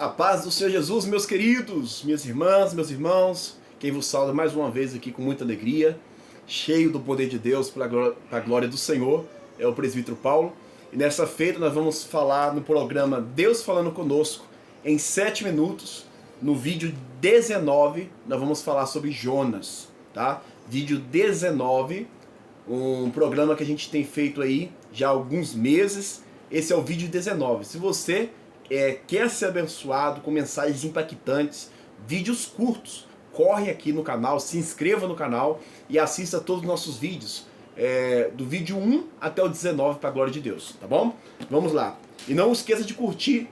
A paz do Senhor Jesus, meus queridos, minhas irmãs, meus irmãos, quem vos saúda mais uma vez aqui com muita alegria, cheio do poder de Deus, para a glória do Senhor, é o presbítero Paulo. E nessa feita nós vamos falar no programa Deus Falando Conosco, em 7 minutos, no vídeo 19, nós vamos falar sobre Jonas, tá? Vídeo 19, um programa que a gente tem feito aí já há alguns meses. Esse é o vídeo 19. Se você quer ser abençoado com mensagens impactantes, vídeos curtos, corre aqui no canal, se inscreva no canal e assista todos os nossos vídeos, do vídeo 1 até o 19, para a glória de Deus, tá bom? Vamos lá. E não esqueça de curtir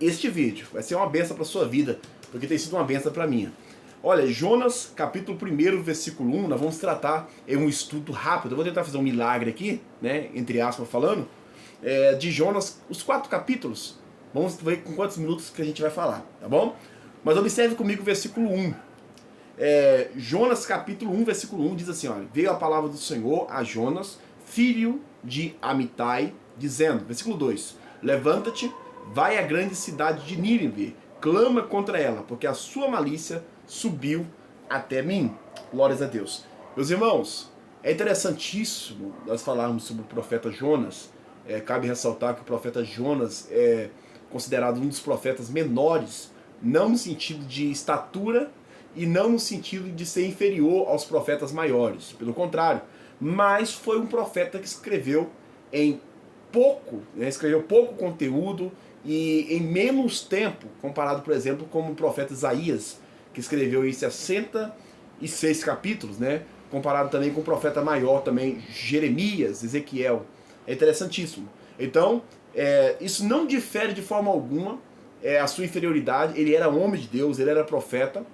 este vídeo, vai ser uma benção para sua vida, porque tem sido uma benção para minha. Olha, Jonas, capítulo 1, versículo 1, nós vamos tratar em um estudo rápido. Eu vou tentar fazer um milagre aqui, né, entre aspas falando, de Jonas, os 4 capítulos. Vamos ver com quantos minutos que a gente vai falar, tá bom? Mas observe comigo o versículo 1. Jonas capítulo 1, versículo 1 diz assim, olha: veio a palavra do Senhor a Jonas, filho de Amitai, dizendo, versículo 2, levanta-te, vai à grande cidade de Nínive, clama contra ela, porque a sua malícia subiu até mim. Glórias a Deus. Meus irmãos, é interessantíssimo nós falarmos sobre o profeta Jonas. Cabe ressaltar que o profeta Jonas é considerado um dos profetas menores, não no sentido de estatura e não no sentido de ser inferior aos profetas maiores, pelo contrário, mas foi um profeta que escreveu em pouco, escreveu pouco conteúdo e em menos tempo, comparado, por exemplo, com o profeta Isaías, que escreveu em 66 capítulos, né? Comparado também com o profeta maior também, Jeremias, Ezequiel. É interessantíssimo. Então, isso não difere de forma alguma a sua inferioridade. Ele era homem de Deus, ele era profeta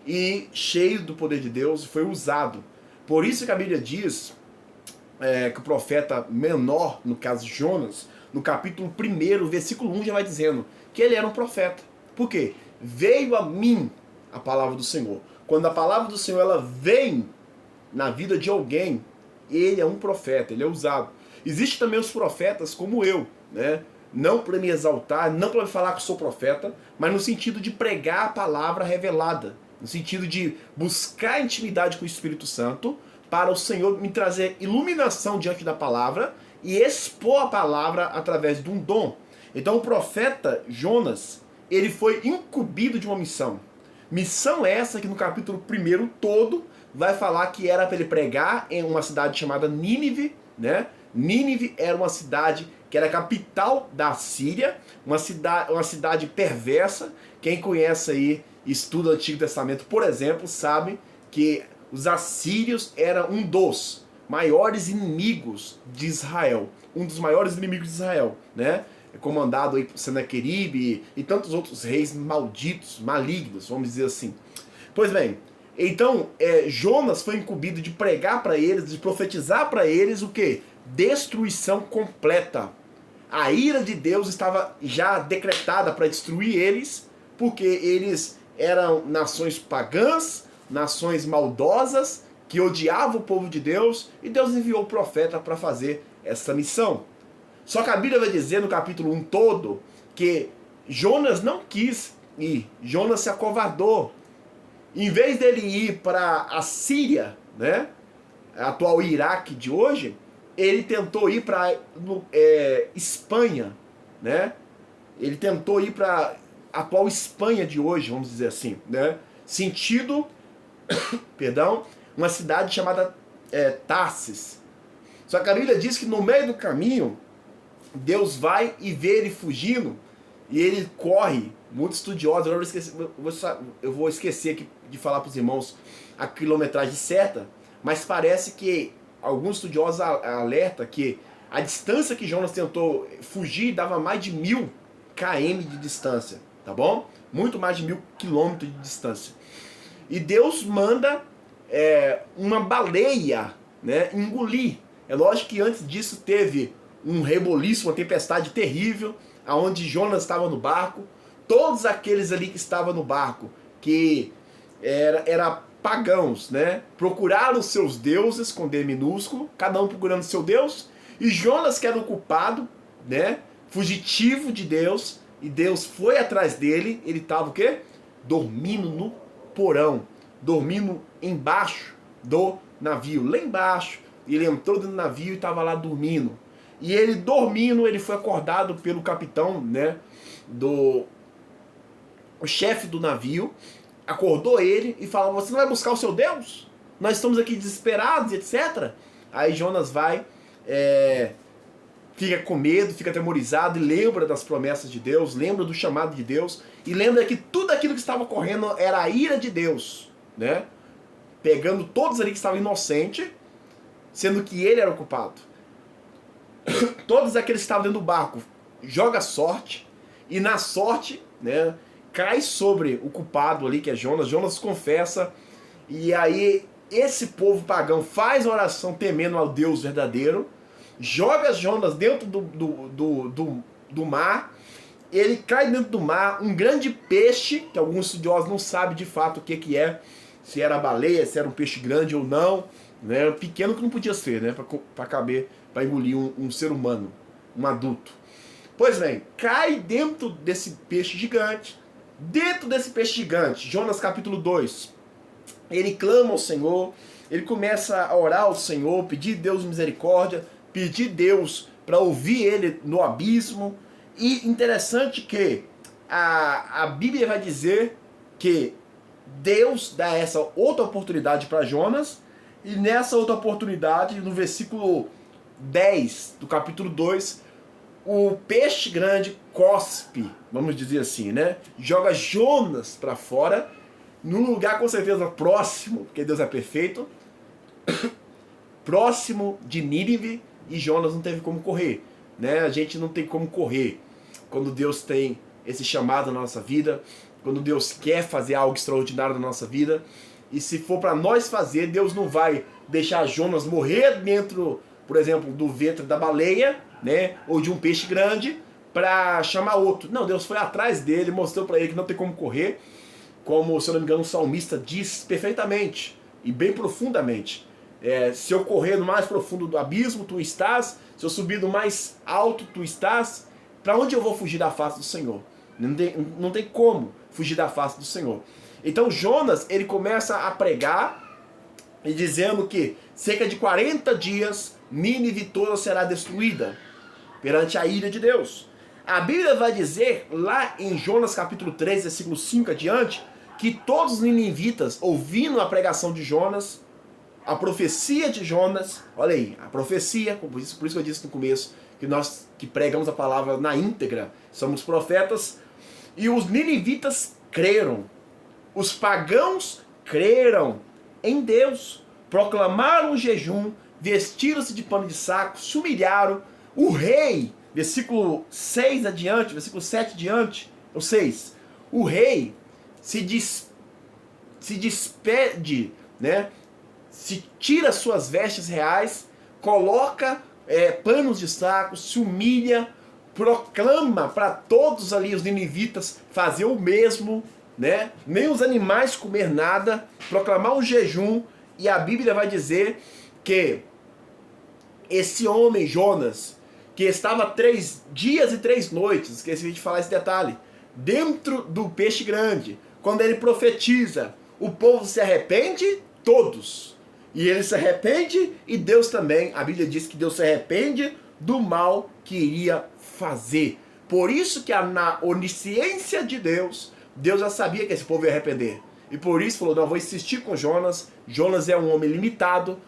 e cheio do poder de Deus, foi usado. Por isso que a Bíblia diz que o profeta menor, no caso de Jonas, no capítulo 1, versículo 1, já vai dizendo que ele era um profeta. Por quê? Veio a mim a palavra do Senhor. Quando a palavra do Senhor ela vem na vida de alguém, ele é um profeta, ele é usado. Existem também os profetas como eu, né? Não para me exaltar, não para me falar que eu sou profeta, mas no sentido de pregar a palavra revelada, no sentido de buscar intimidade com o Espírito Santo, para o Senhor me trazer iluminação diante da palavra e expor a palavra através de um dom. Então o profeta Jonas, ele foi incumbido de uma missão. Missão essa que no capítulo 1 todo vai falar que era para ele pregar em uma cidade chamada Nínive, né? Nínive era uma cidade que era a capital da Síria, uma cidade perversa. Quem conhece aí, estuda o Antigo Testamento, por exemplo, sabe que os assírios eram um dos maiores inimigos de Israel, um dos maiores inimigos de Israel, né? Comandado aí por Senaqueribe e tantos outros reis malditos, malignos, vamos dizer assim. Pois bem, então Jonas foi incumbido de pregar para eles, de profetizar para eles o quê? Destruição completa. A ira de Deus estava já decretada para destruir eles, porque eles eram nações pagãs, nações maldosas, que odiavam o povo de Deus, e Deus enviou o profeta para fazer essa missão. Só que a Bíblia vai dizer no capítulo 1 todo que Jonas não quis ir, Jonas se acovardou. Em vez dele ir para a Síria, né, a atual Iraque de hoje, ele tentou ir para Espanha, né? Ele tentou ir para a atual Espanha de hoje, vamos dizer assim, né? Sentido, perdão, uma cidade chamada Tarsis. Só que a Bíblia diz que no meio do caminho, Deus vai e vê ele fugindo, e ele corre. Muitos estudiosos, eu vou esquecer aqui de falar para os irmãos a quilometragem certa, mas parece que alguns estudiosos alertam que a distância que Jonas tentou fugir dava mais de 1000 km de distância, tá bom? Muito mais de 1000 quilômetros de distância. E Deus manda uma baleia, né, engolir. É lógico que antes disso teve um reboliço, uma tempestade terrível, aonde Jonas estava no barco. Todos aqueles ali que estavam no barco, que era pagãos, né? Procuraram seus deuses com D minúsculo, cada um procurando seu Deus, e Jonas, que era o culpado, né? Fugitivo de Deus, e Deus foi atrás dele, ele estava o quê? Dormindo no porão, dormindo embaixo do navio, lá embaixo. Ele entrou dentro do navio e estava lá dormindo. E ele dormindo, ele foi acordado pelo capitão, né, o chefe do navio, acordou ele e falou: você não vai buscar o seu Deus? Nós estamos aqui desesperados, etc. Aí Jonas vai, fica com medo, fica atemorizado e lembra das promessas de Deus, lembra do chamado de Deus e lembra que tudo aquilo que estava ocorrendo era a ira de Deus, né? Pegando todos ali que estavam inocentes, sendo que ele era o culpado. Todos aqueles que estavam dentro do barco joga sorte e na sorte, né, cai sobre o culpado ali, que é Jonas. Jonas confessa e aí esse povo pagão faz oração temendo ao Deus verdadeiro, joga Jonas dentro do mar, ele cai dentro do mar, um grande peixe, que alguns estudiosos não sabem de fato o que é, se era baleia, se era um peixe grande ou não, né, pequeno que não podia ser, né, para caber, para engolir um ser humano, um adulto. Pois bem, cai dentro desse peixe gigante. Dentro desse peixe gigante, Jonas capítulo 2, ele clama ao Senhor, ele começa a orar ao Senhor, pedir Deus misericórdia, pedir Deus para ouvir ele no abismo. E interessante que a Bíblia vai dizer que Deus dá essa outra oportunidade para Jonas, e nessa outra oportunidade, no versículo 10 do capítulo 2, o peixe grande cospe, vamos dizer assim, né? Joga Jonas para fora, num lugar com certeza próximo, porque Deus é perfeito, próximo de Nínive, e Jonas não teve como correr, né? A gente não tem como correr quando Deus tem esse chamado na nossa vida, quando Deus quer fazer algo extraordinário na nossa vida, e se for para nós fazer, Deus não vai deixar Jonas morrer dentro, por exemplo, do ventre da baleia, né, ou de um peixe grande, para chamar outro. Não, Deus foi atrás dele, mostrou para ele que não tem como correr, como, se eu não me engano, o salmista diz perfeitamente e bem profundamente. Se eu correr no mais profundo do abismo, tu estás. Se eu subir do mais alto, tu estás. Para onde eu vou fugir da face do Senhor? Não tem como fugir da face do Senhor. Então Jonas, ele começa a pregar e dizendo que cerca de 40 dias Nínive toda será destruída perante a ira de Deus. A Bíblia vai dizer lá em Jonas capítulo 3, versículo 5 adiante, que todos os ninivitas, ouvindo a pregação de Jonas, a profecia de Jonas, olha aí, a profecia, por isso que eu disse no começo, que nós que pregamos a palavra na íntegra, somos profetas, e os ninivitas creram, os pagãos creram em Deus, proclamaram o jejum, vestiram-se de pano de saco, se humilharam, o rei, versículo 6 adiante, versículo 7 adiante, ou 6, o rei se despede, né? Se tira suas vestes reais, coloca panos de saco, se humilha, proclama para todos ali os ninivitas fazer o mesmo, né? Nem os animais comer nada, proclamar um jejum, e a Bíblia vai dizer que esse homem, Jonas, que estava 3 dias e 3 noites, esqueci de falar esse detalhe, dentro do peixe grande, quando ele profetiza, o povo se arrepende, todos. E ele se arrepende e Deus também. A Bíblia diz que Deus se arrepende do mal que iria fazer. Por isso que na onisciência de Deus, Deus já sabia que esse povo ia arrepender. E por isso falou, não, vou insistir com Jonas. Jonas é um homem limitado.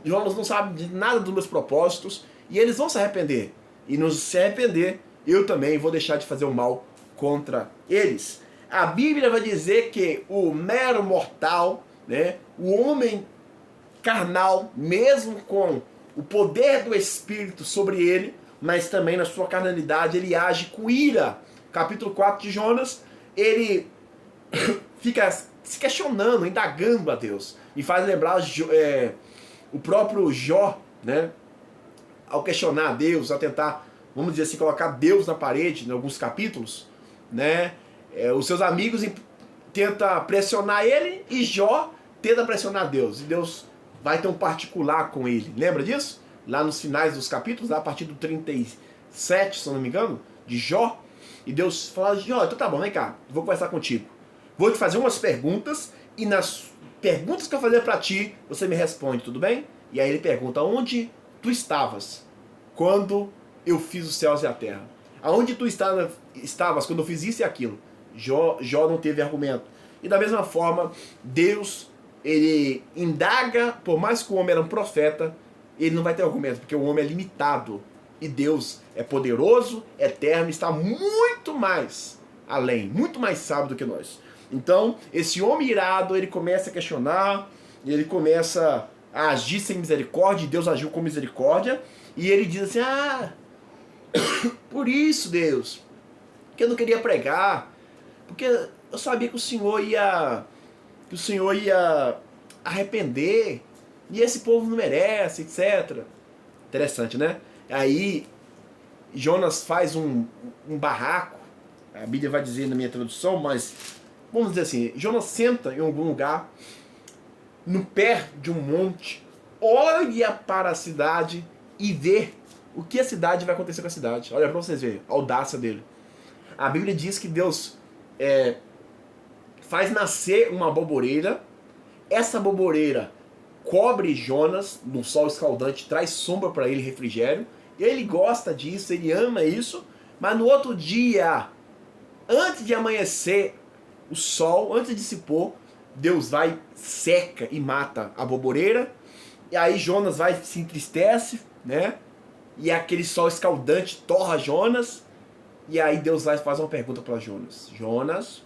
Jonas não sabe de nada dos meus propósitos. E eles vão se arrepender. E nos se arrepender, eu também vou deixar de fazer o mal contra eles. A Bíblia vai dizer que o mero mortal, né, o homem carnal, mesmo com o poder do Espírito sobre ele, mas também na sua carnalidade, ele age com ira. Capítulo 4 de Jonas, ele fica se questionando, indagando a Deus. E faz lembrar o próprio Jó, né, ao questionar a Deus, a tentar, vamos dizer assim, colocar Deus na parede, em alguns capítulos, né? Os seus amigos tentam pressionar ele e Jó tenta pressionar Deus. E Deus vai ter um particular com ele. Lembra disso? Lá nos finais dos capítulos, lá a partir do 37, se eu não me engano, de Jó. E Deus fala, então tá bom, vem cá, vou conversar contigo. Vou te fazer umas perguntas e nas perguntas que eu fazer para ti, você me responde, tudo bem? E aí ele pergunta, onde tu estavas quando eu fiz os céus e a terra? Aonde tu estavas quando eu fiz isso e aquilo? Jó não teve argumento. E da mesma forma, Deus, ele indaga, por mais que o homem era um profeta, ele não vai ter argumento, porque o homem é limitado. E Deus é poderoso, eterno, está muito mais além, muito mais sábio do que nós. Então, esse homem irado, ele começa a questionar, e ele começa a agir sem misericórdia, e Deus agiu com misericórdia, e ele diz assim, por isso, Deus, que eu não queria pregar, porque eu sabia que o Senhor ia arrepender, e esse povo não merece, etc. Interessante, né? Aí, Jonas faz um barraco, a Bíblia vai dizer na minha tradução, mas vamos dizer assim, Jonas senta em algum lugar, no pé de um monte, olha para a cidade e vê o que a cidade vai acontecer com a cidade. Olha para vocês verem a audácia dele. A Bíblia diz que Deus faz nascer uma boboreira, essa boboreira cobre Jonas no sol escaldante, traz sombra para ele, refrigério, e ele gosta disso, ele ama isso, mas no outro dia, antes de amanhecer o sol, antes de se pôr, Deus vai, seca e mata a boboreira, e aí Jonas vai, se entristece, né? E aquele sol escaldante torra Jonas, e aí Deus vai fazer uma pergunta para Jonas. Jonas,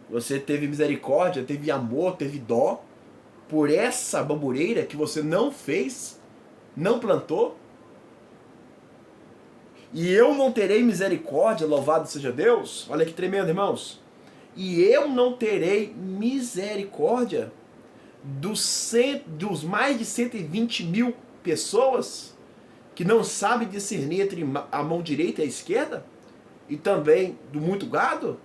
você teve misericórdia, teve amor, teve dó por essa bambureira que você não fez, não plantou? E eu não terei misericórdia, louvado seja Deus? Olha que tremendo, irmãos. E eu não terei misericórdia dos mais de 120 mil pessoas que não sabem discernir entre a mão direita e a esquerda? E também do muito gado?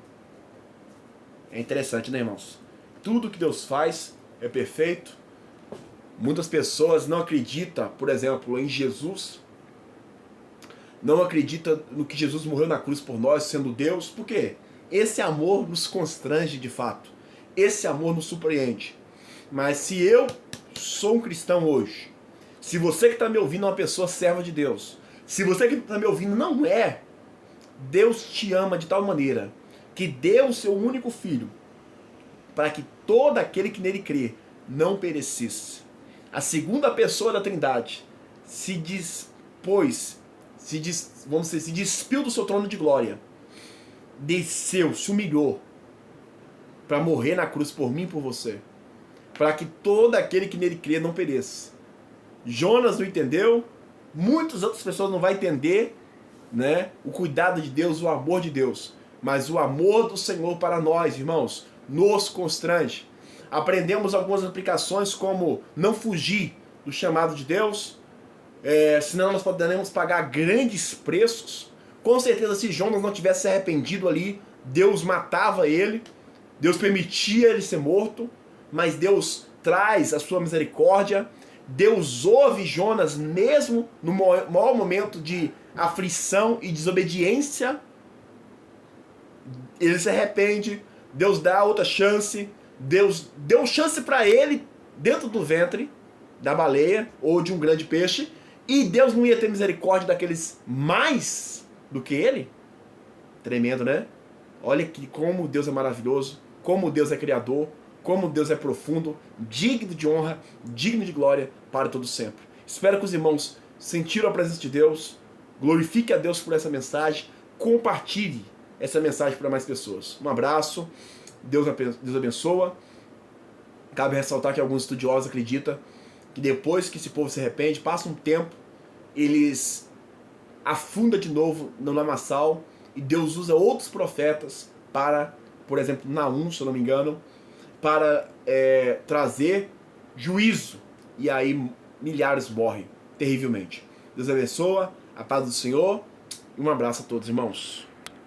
É interessante, né, irmãos? Tudo que Deus faz é perfeito. Muitas pessoas não acreditam, por exemplo, em Jesus. Não acreditam no que Jesus morreu na cruz por nós, sendo Deus. Por quê? Esse amor nos constrange de fato. Esse amor nos surpreende. Mas se eu sou um cristão hoje, se você que está me ouvindo é uma pessoa serva de Deus, se você que está me ouvindo não é, Deus te ama de tal maneira que deu o seu único filho para que todo aquele que nele crê não perecesse. A segunda pessoa da Trindade se despiu do seu trono de glória, desceu, se humilhou para morrer na cruz por mim e por você, para que todo aquele que nele crê não pereça. Jonas não entendeu, muitas outras pessoas não vão entender, né, o cuidado de Deus, o amor de Deus, mas o amor do Senhor para nós, irmãos, nos constrange. Aprendemos algumas aplicações como não fugir do chamado de Deus, senão nós poderemos pagar grandes preços. Com certeza, se Jonas não tivesse se arrependido ali, Deus matava ele, Deus permitia ele ser morto, mas Deus traz a sua misericórdia, Deus ouve Jonas mesmo no maior momento de aflição e desobediência, ele se arrepende, Deus dá outra chance, Deus deu chance para ele dentro do ventre da baleia ou de um grande peixe, e Deus não ia ter misericórdia daqueles mais do que ele? Tremendo, né? Olha que como Deus é maravilhoso, como Deus é criador, como Deus é profundo, digno de honra, digno de glória para todo sempre. Espero que os irmãos sentiram a presença de Deus, glorifique a Deus por essa mensagem, compartilhe essa mensagem para mais pessoas. Um abraço, Deus abençoa. Cabe ressaltar que alguns estudiosos acreditam que depois que esse povo se arrepende, passa um tempo, eles afundam de novo no lamaçal e Deus usa outros profetas para, por exemplo, Naum, se eu não me engano, para trazer juízo. E aí milhares morrem terrivelmente. Deus abençoa, a paz do Senhor e um abraço a todos, irmãos.